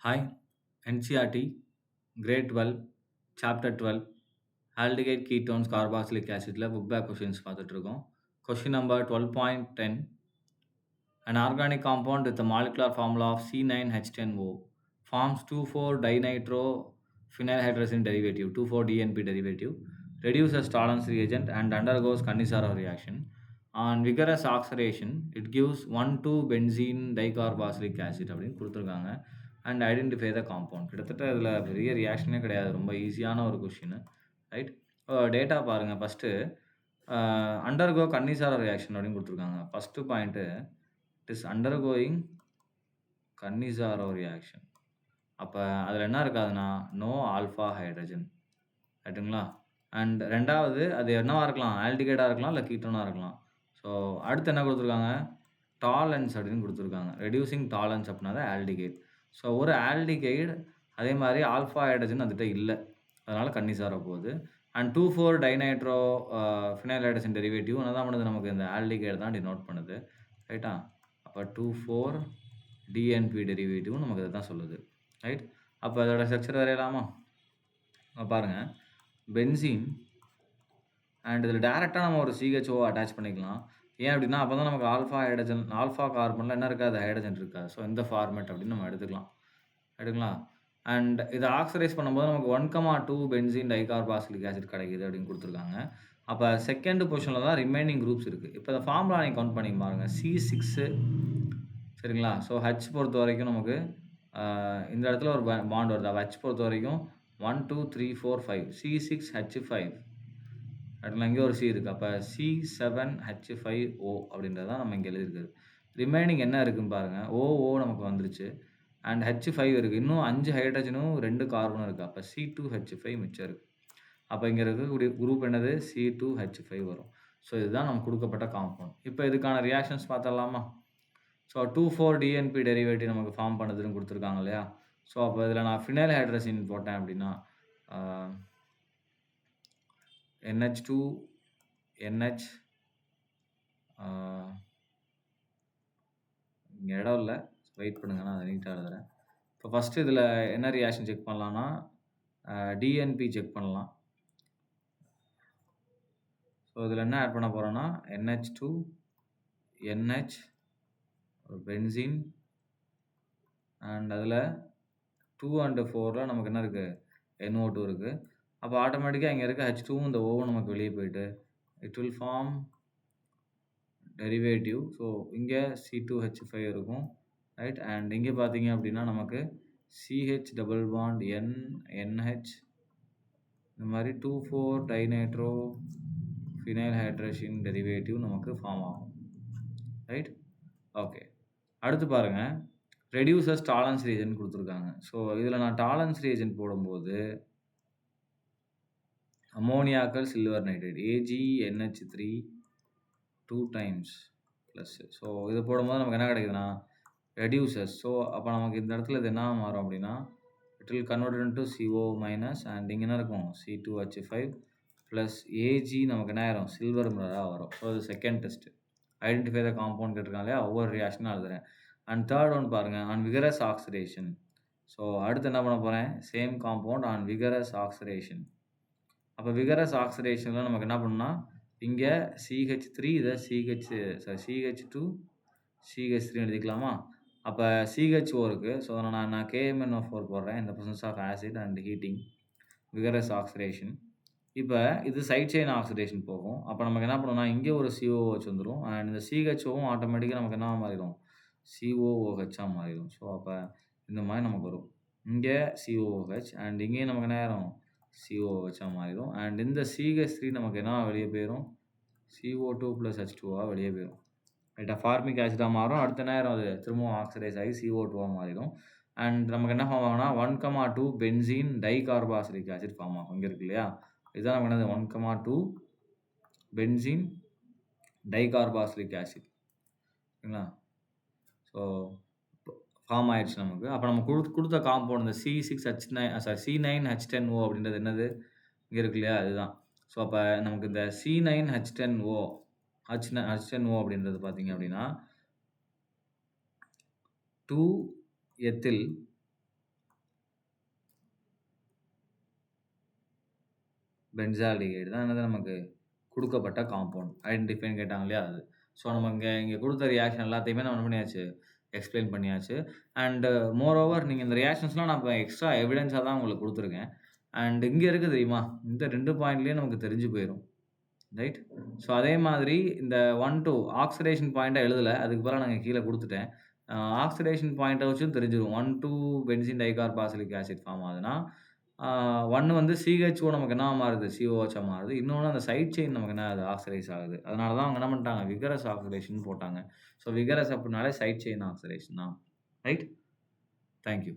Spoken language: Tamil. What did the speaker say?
Hi, NCRT, Grade 12, Chapter 12, Aldehyde Ketones Carboxylic Acidல புக் பேக் கொஷின்ஸ் பார்த்துட்டு இருக்கோம். Question number 12.10. An organic compound with the molecular formula of C9H10O forms 2,4-dinitrophenylhydrazine derivative, 2,4-DNP derivative, reduces Tollens reagent and undergoes Cannizzaro reaction. On vigorous oxidation, it gives 1,2-benzene dicarboxylic acid அப்படின்னு கொடுத்துருக்காங்க. And identify the compound. கிட்டத்தட்ட இதில் பெரிய ரியாக்ஷனே கிடையாது. ரொம்ப ஈஸியான ஒரு கொஷின். ரைட். டேட்டா பாருங்கள். ஃபஸ்ட்டு அண்டர்கோ கன்னிசாரோ ரியாக்ஷன் அப்படின்னு கொடுத்துருக்காங்க. First point it is undergoing Cannizzaro reaction. அப்போ அதில் என்ன இருக்காதுன்னா நோ ஆல்ஃபா ஹைட்ரஜன். ரைட்டுங்களா? அண்ட் ரெண்டாவது அது என்னவாக இருக்கலாம், ஆல்டிகைடாக இருக்கலாம், இல்லை கீட்டோனாக இருக்கலாம். ஸோ அடுத்து என்ன கொடுத்துருக்காங்க, டாலன்ஸ் அப்படின்னு கொடுத்துருக்காங்க. ரெடியூசிங் டாலன்ஸ் அப்படின்னா தான் ஆல்டிகைட். ஸோ ஒரு ஆல்டிகைடு அதே மாதிரி ஆல்ஃபா ஹைட்ரஜன் அதுகிட்ட இல்லை, அதனால் கன்னிசாரோ போகுது. அண்ட் 2,4-டைநைட்ரோ ஃபினைல் ஹைட்ரஜன் டெரிவேட்டிவ் என்ன தான் பண்ணுது, நமக்கு இந்த ஆல்டிகைடு தான் டினோட் பண்ணுது. ரைட்டா? அப்போ 2,4-DNP டெரிவேட்டிவ் நமக்கு இதை தான் சொல்லுது. ரைட். அப்போ அதோட ஸ்ட்ரக்சர் வரையலாமா? பாருங்கள், பென்சீன் அண்ட் இதில் டேரெக்டாக நம்ம ஒரு CHO அட்டாச் பண்ணிக்கலாம். ஏன் அப்படின்னா அப்போ தான் நமக்கு ஆல்ஃபா ஹைட்ரஜன், ஆல்ஃபா கார்பனில் என்ன இருக்காது, ஹைட்ரஜன் இருக்காது. ஸோ இந்த ஃபார்மேட் அப்படின்னு நம்ம எடுத்துக்கலாம். ரைட்டுங்களா? அண்ட் இதை ஆக்சிடைஸ் பண்ணும்போது நமக்கு 1,2 பென்சீன் டைகார்பாக்சிலிக் ஆசிட் கிடைக்குது அப்படின்னு கொடுத்துருக்காங்க. அப்போ செகண்ட் பொசிஷனில் தான் ரிமைனிங் குரூப்ஸ் இருக்குது. இப்போ இந்த ஃபார்முலா நீங்கள் கவுண்ட் பண்ணி பாருங்கள். C6 சரிங்களா? ஸோ H பொறுத்த வரைக்கும் நமக்கு இந்த இடத்துல ஒரு பாண்ட் வருது. அப்போ H பொறுத்த வரைக்கும் 1 2 3 4 5 C6H5. ரைட்டுங்களா? இங்கே ஒரு C இருக்குது. அப்போ C7H5O அப்படின்றது தான் நம்ம இங்கே எழுதியிருக்குது. ரிமைனிங் என்ன இருக்குதுன்னு பாருங்கள். OO நமக்கு வந்துருச்சு. அண்ட் H5 இருக்குது. இன்னும் 5 ஹைட்ரஜனும் 2 கார்பனும் இருக்குது. அப்போ C2H5 மிச்சம் இருக்குது. அப்போ இங்கே இருக்கக்கூடிய குரூப் என்னது, C2H5 வரும். ஸோ இதுதான் நமக்கு கொடுக்கப்பட்ட காம்பவுண்ட். இப்போ இதுக்கான ரியாக்ஷன்ஸ் பார்த்துடலாமா? ஸோ 2,4-DNP டெரிவேட்டிவ் நமக்கு ஃபார்ம் பண்ணுதுன்னு கொடுத்துருக்காங்க இல்லையா? ஸோ அப்போ இதில் நான் ஃபினைல் ஹைட்ரஜன் போட்டேன் அப்படின்னா NH2 NH இங்கே இடம் இல்லை, வெயிட் பண்ணுங்கள், நான் அதை நீட்டாக எழுதுறேன். இப்போ ஃபஸ்ட்டு இதில் என்ன ரியாக்ஷன் செக் பண்ணலான்னா டிஎன்பி செக் பண்ணலாம். ஸோ இதில் என்ன ஆட் பண்ண போகிறோன்னா NH2 NH பென்சீன் அண்ட் அதில் 2 and 4 நமக்கு என்ன இருக்குது, NO2 இருக்குது. அப்போ ஆட்டோமேட்டிக்காக இங்கே இருக்க H2வும் இந்த ஓவும் நமக்கு வெளியே போயிட்டு it will form derivative. So இங்கே C2H5 இருக்கும். ரைட். அண்ட் இங்கே பார்த்தீங்க அப்படின்னா நமக்கு CH டபுள் பாண்ட் NH இந்த மாதிரி 2,4-டைநைட்ரோ ஃபினைல் ஹைட்ரஜன் டெரிவேட்டிவ் நமக்கு ஃபார்ம் ஆகும். ரைட். ஓகே. அடுத்து பாருங்கள், ரெடியூசஸ் டாலன்ஸ் ரீஜன் கொடுத்துருக்காங்க. ஸோ இதில் நான் டாலன்ஸ் ரீஜன் போடும்போது ammoniacal silver nitrate AgNH3 2 times plus. So இது போடும்போது நமக்கு என்ன கிடைக்குதுன்னா ரெடியூசஸ். ஸோ அப்போ நமக்கு இந்த இடத்துல இது என்ன மாறும் அப்படின்னா it will convert into CO minus and இங்கே என்ன இருக்கும் C2H5 ப்ளஸ் Ag நமக்கு என்ன ஆயிரும், சில்வர் மிரராக வரும். ஸோ இது second test. Identify the compound கேட்டிருக்காங்க இல்லையா? ஒவ்வொரு ரியாக்ஷனாக எழுதுறேன். அண்ட் தேர்ட் ஒன் பாருங்கள், ஆன் விகரஸ் ஆக்சிடேஷன். ஸோ அடுத்து என்ன பண்ண போகிறேன், same compound on vigorous oxidation. அப்போ விகரஸ் ஆக்சிடேஷனில் நமக்கு என்ன பண்ணணும்னா இங்கே CH3 இதை CH2 CH3 எழுதிக்கலாமா? அப்போ CHO இருக்குது. ஸோ நான் KMnO4 போடுறேன் இந்த presence of acid and heating vigorous oxidation. இப்போ இது சைட் செயின் ஆக்சிடேஷன் போகும். அப்போ நமக்கு என்ன பண்ணணும்னா இங்கே ஒரு COOH வந்துடும். அண்ட் இந்த CHOவும் ஆட்டோமேட்டிக்காக நமக்கு என்ன மாறிடும், COOHஆக மாறிடும். ஸோ அப்போ இந்த மாதிரி நமக்கு வரும். இங்கே COOH அண்ட் இங்கேயும் நமக்கு என்ன ஆயிரும், COOHஆக மாறிடும். அண்ட் இந்த CH3 நமக்கு என்ன வெளியே போயிடும், CO2 + H2ஆக வெளியே போயிடும். ரைட்டாக? ஃபார்மிக் ஆசிடாக மாறும். அடுத்த நேரம் அது திரும்பவும் ஆக்சிடைஸ் ஆகி CO2ஆக மாறிடும். அண்ட் நமக்கு என்ன ஃபார்ம் ஆகும்னா 1,2 பென்சீன் டைகார்பாக்சிலிக் ஆசிட் ஃபார்ம் ஆகும். இங்கே இருக்கு இல்லையா? இதுதான் நமக்கு என்னது 1,2 பென்சீன் டைகார்பாக்சிலிக் ஆசிட். சரிங்களா? ஸோ ஃபார்ம் ஆயிடுச்சு நமக்கு. அப்போ நம்ம கொடுத்த காம்பவுண்ட் இந்த C9H10O அப்படின்றது என்னது, இங்கே இருக்கு இல்லையா? இதுதான். ஸோ அப்போ நமக்கு இந்த C9H10O அப்படின்றது பார்த்தீங்க அப்படின்னா 2 எத்தில் பென்சால்டிஹைடு தான் என்னது நமக்கு குடுக்கப்பட்ட காம்பவுண்ட். ஐடென்டிஃபைன்னு கேட்டாங்க இல்லையா? அது. ஸோ நம்ம இங்க இங்க குடுத்த ரியாக்ஷன் எல்லாத்தையுமே நம்ம என்ன பண்ணியாச்சு, எக்ஸ்ப்ளைன் பண்ணியாச்சு. அண்ட் மோரோவர் நீங்க இந்த ரியாக்ஷன்ஸ்லாம் நான் இப்ப எக்ஸ்ட்ரா எவிடன்ஸா தான் உங்களுக்கு குடுத்துருக்கேன். அண்ட் இங்க இருக்கு தெரியுமா? இந்த 2 பாயிண்ட்லயே நமக்கு தெரிஞ்சு போயிரும். ரைட்? ஸோ அதே மாதிரி இந்த 1, 2 ஆக்சிடேஷன் பாயிண்ட்ட எழுதல. அதுக்கு பதிலா நாங்க கீழ குடுத்துட்டேன். ஆக்சிடேஷன் பாயிண்ட்ட வச்சும் தெரிஞ்சிரும். 1, 2 பென்சீன் டைகார்பாக்சிலிக் ஆசிட் ஃபார்ம் ஆகுதுன்னா, 1 வந்து CHO நமக்கு என்னவா மாறுது? COOHஆ மாறுது. இன்னொன்னு அந்த சைட் செயின் நமக்கு என்ன ஆகுது? ஆக்ஸிடைஸ் ஆகுது. அதனால தான் அவங்க என்ன பண்ணிட்டாங்க? விகரஸ் ஆக்சிடேஷன் போட்டாங்க. ஸோ விகரஸ் அப்டினாலே சைட் செயின் ஆக்சிடேஷன் தான். ரைட்? Thank you.